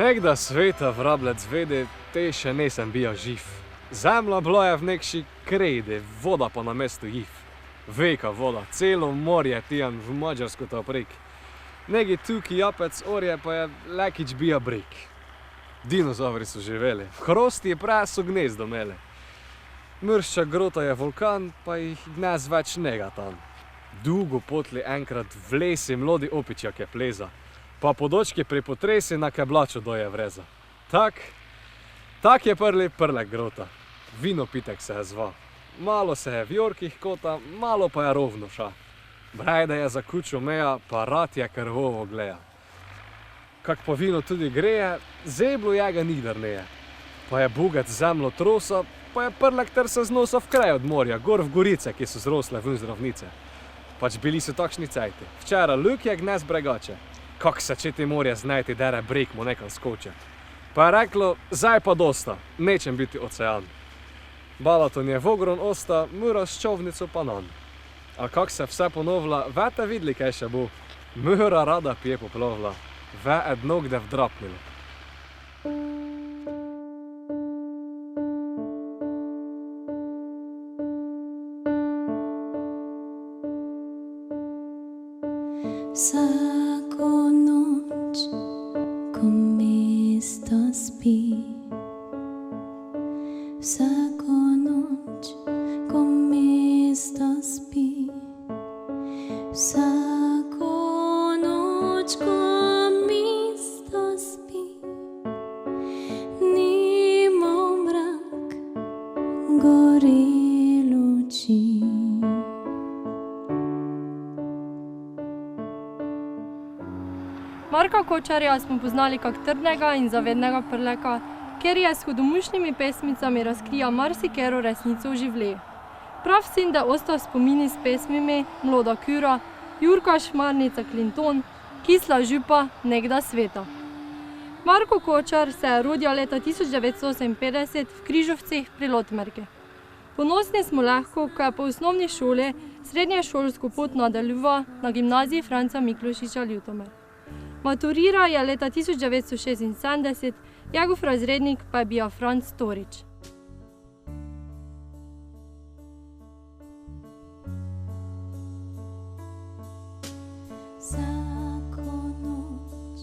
Nekda sveta vrablec vede, te še nisem bil živ. Zemlja bila je v nekši kredi, voda pa na mestu jiv. Veka voda, celo morje tijan v Mađarsko ta prek. Negi tuki japec orje pa je lekič bija brek. Dinozauri so živeli, v hrosti je praso gnezdo imeli. Mršča grota je vulkan, pa jih gnez več nega tam. Dugo potli enkrat v lesi mlodi opičjak je pleza, pa podočki pri potresi na keblačo doje vreza. Tak je prlek grota. Vino pitek se je zva. Malo se je v jorkih kota, malo pa je rovno ša. Brajda je za kučo meja, pa rad je krvovo gleja. Kak pa vino tudi greje, zeblo jega nikdar neje. Pa je bugac zemljo trosa, pa je prlek ter se znosa v kraj od morja, gor v gorice, ki so zrosle ven z ravnice. Pač bili so takšni cajti. Včera luk je gnez bregače. Kak se če ti morje znajti, dere breg mu nekam skoče. Pa je reklo, zdaj pa dosta, nečem biti ocean. Balaton je vogron osta, mura s čovnico pa nan. A kak se vse ponovla, vete vidli, kaj še bo? Mura rada pije poplovla, ve edno gde vdrapnilo. Vsako noč, ko mesto spi, vsako noč, ko mesto spi, vsako noč, ko mesto spi, nima mrak, gori luči. Marka Kočarja smo poznali kak trdnega in zavednega prleka, ker je s hudomušnimi pesmicami razkrija marsikero resnico v življenju. Prav sin, da ostal spomini s pesmimi Mloda kura, Jurka Šmarnica Clinton, Kisla župa, Nekda sveta. Marko Kočar se je rodil leta 1958 v Križovcih pri Lotmerke. Ponosni smo lahko, ko je po osnovni šoli srednješolsko pot nadaljeval na gimnaziji Franca Miklošiča Ljutomer. Maturira je leta 1976, njegov razrednik pa je bil Franc Torič. Vsako noč,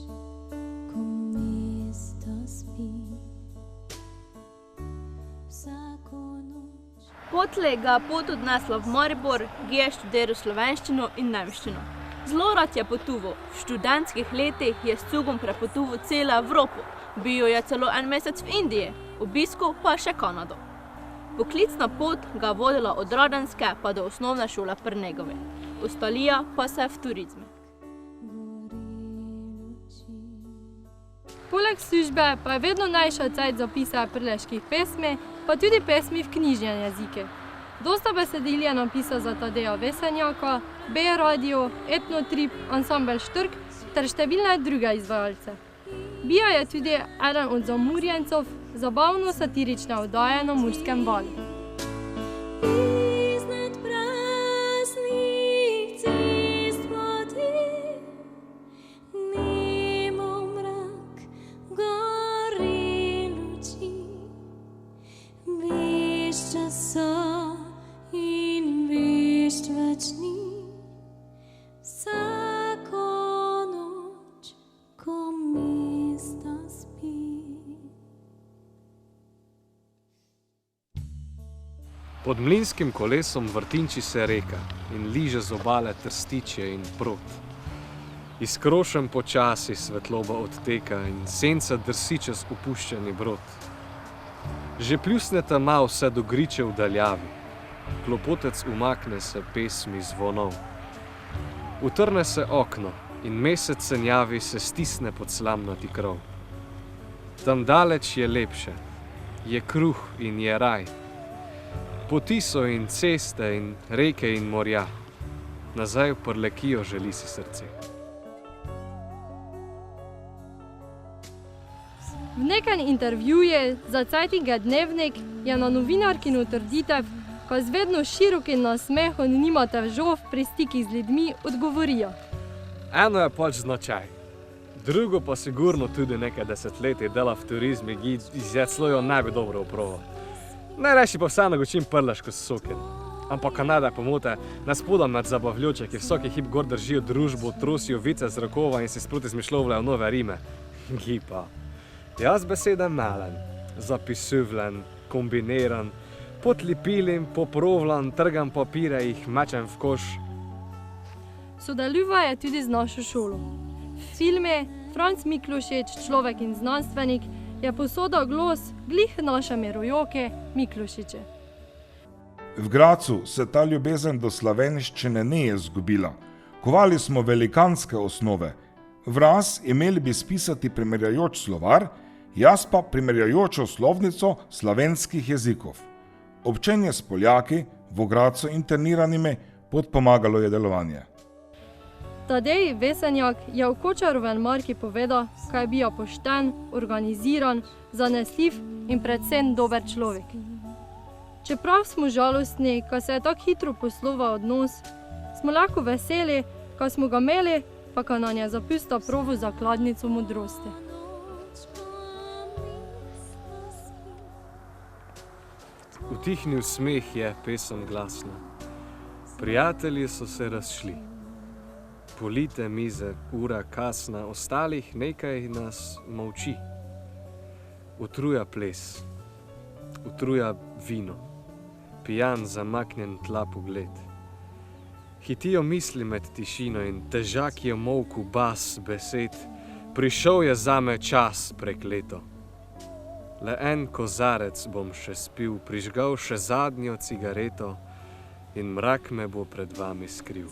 ko mesto spi, vsako noč. Potlej ga pot odnesla v Maribor, kjer je študiral slovenščino in nemščino. Zelo rad je potuval. V študentskih letih je s cugom prepotoval celo Evropo. Bil je celo en mesec v Indiji, obiskal pa še Kanado. Poklicna pot ga vodila od Radenske pa do osnovne šole pri Negovi. Ustalija pa se v turizmu. Poleg službe pa je vedno najšel cajt za pisanje prleških pesmi, pa tudi pesmi v knjižnem jezike. Dosta besedil je napisal za Tadeja Vesenjaka, B-radio, Etnotrip, ansambel Štrk ter številne druge izvajalce. Bil je tudi eden od zamurjencev zabavno-satirične oddaje na Murskem valu. Pod mlinskim kolesom vrtinči se reka in liže z obale trstičje in prot. Iz krošem počasi svetloba odteka in senca drsi čez opuščeni brod. Že pljusneta ma vse do griče v daljavi, klopotec umakne se pesmi zvonov. Utrne se okno in mesec senjavi se stisne pod slamnati krov. Tam daleč je lepše, je kruh in je raj. Poti so in ceste in reke in morja, nazaj v Prlekijo želi si srce. V nekem intervjuju za Zeitinge Dnevnik je na novinarkino trditev, ko z vedno širokim nasmehom nimate žov pri stikih z ljudmi, odgovorijo. Eno je pač značaj. Drugo pa sigurno tudi nekaj desetletij dela v turizmi, ki izjeclojo ne bi dobro upravo. Najrajši pa vseeno gočim prleško s sokin. Ampak Kanada pomote, nas podam nad zabavljoče, ki vsaki hip gor držijo družbo, trosijo vice z rokova in si sproti zmišljavljajo nove rime. Gipa. Jaz beseda malen, zapisuvlen, kombiniran, potlipilim, poprovlan, trgam papire, jih mečem v koš. Sodeluje tudi z našo šolo. V filme Franc Miklošič, človek in znanstvenik, je posodal glas glih naše mirojoke Miklošiče. V Gracu se ta ljubezen do slovenščine ne je izgubila. Kovali smo velikanske osnove. Vraz imeli bi spisati primerjajoč slovar, jaz pa primerjajočo slovnico slovenskih jezikov. Občenje s Poljaki, v Gracu interniranimi, podpomagalo je delovanje. Tadej Vesenjak je v Kočarovem marki povedal, kaj je bil pošten, organiziran, zanesljiv in predvsem dober človek. Čeprav smo žalostni, ko se je tako hitro posloval odnos, smo lahko veseli, ko smo ga imeli, pa ko nam je zapustil pravo zakladnico modrosti. Utihnil smeh je pesem glasna. Prijatelji so se razšli. Polite mize, ura kasna, ostalih nekaj nas molči. Utruja ples, utruja vino, pijan zamaknjen tla pogled. Hitijo misli med tišino in težak je molku bas besed. Prišel je zame čas prekleto. Le en kozarec bom še spil, prižgal še zadnjo cigareto in mrak me bo pred vami skril.